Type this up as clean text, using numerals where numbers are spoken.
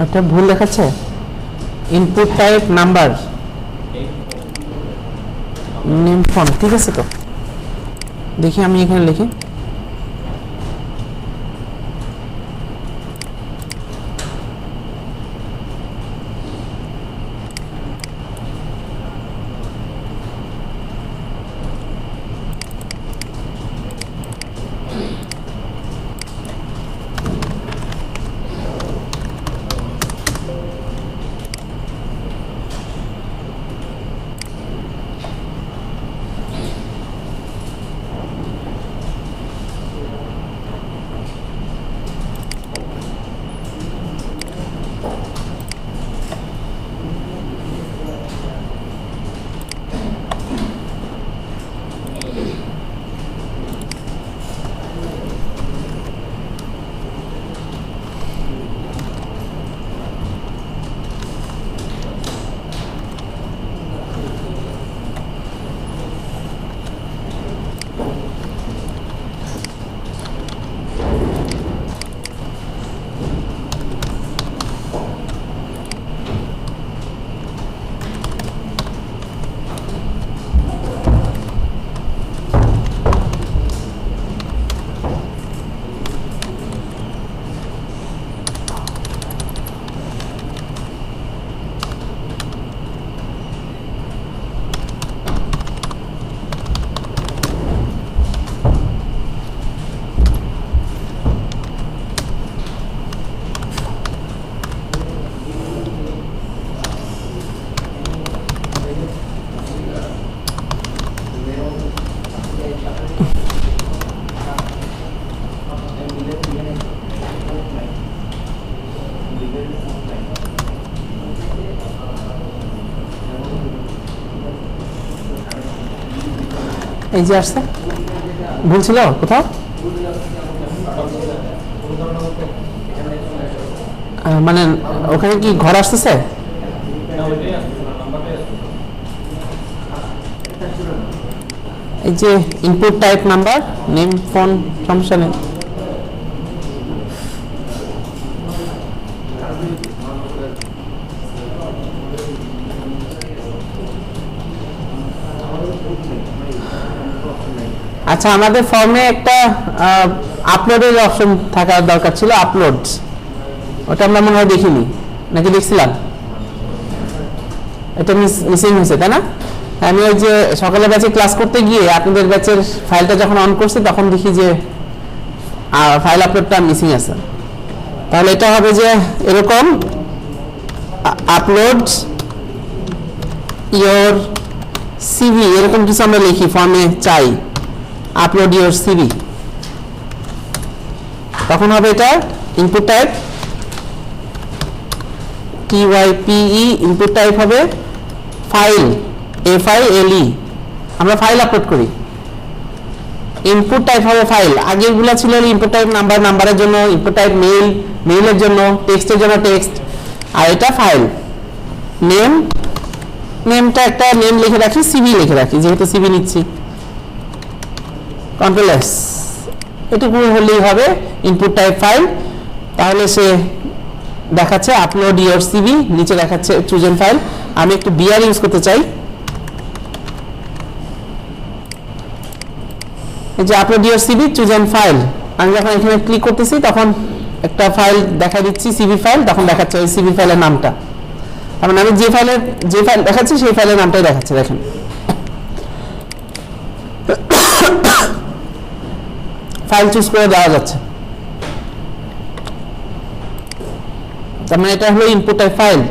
এটা ভুল দেখাচ্ছে input type number name font ঠিক আছে তো দেখি আমি এখানে লিখি এই যে আসছে ভুল ছিল কোথাও মানে ওখানে কি ঘর আসতেছে এই যে input type number name phone সমস্যা নেই আচ্ছা আমাদের ফর্মে একটা আপলোডের অপশন থাকার দরকার ছিল আপলোডস ওটা আমরা মনে হয় দেখিনি নাকি দেখছিলাম এটা মিসিং হয়েছে তাই না আমি ওই যে সকালে ব্যাচে ক্লাস করতে গিয়ে আপনাদের ব্যাচের ফাইলটা যখন অন করছি তখন দেখি যে ফাইল আপলোডটা মিসিং আছে তাহলে এটা হবে যে এরকম আপলোড ইওর সিভি এরকম কিছু আমরা লিখি ফর্মে চাই আপলোড ইওর সিভি তখন হবে এটা input type type input type হবে ফাইল file আমরা ফাইল আপলোড করি ইনপুট টাইপ হবে ফাইল আগেরগুলো ছিল ইনপুট টাইপ নাম্বার নাম্বারের জন্য ইনপুট টাইপ মেইল মেইলের জন্য টেক্সটের জন্য টেক্সট আর এটা ফাইল নেম নেমটা একটা নেম লিখে রাখি সিভি লিখে রাখি যেহেতু সিভি নিচ্ছি কন্ট্রোল এস এটুকু হলেই হবে ইনপুট টাইপ ফাইল তাহলে সে দেখাচ্ছে আপলোড ইওর সিভি নিচে দেখাচ্ছে চুজেন ফাইল আমি একটু বিআর ইউজ করতে চাই এই যে upload your CV chosen file আমি যখন এখানে ক্লিক করতেছি তখন একটা ফাইল দেখা দিচ্ছি সিভি ফাইল তখন দেখাচ্ছে ওই সিভি ফাইলের নামটা তার মানে আমি যে ফাইল দেখাচ্ছি সেই ফাইলের নামটাই দেখাচ্ছে দেখেন ফাইল চুজ করে দেওয়া যাচ্ছে তার মানে এটা হলো ইনপুট টাইপ ফাইল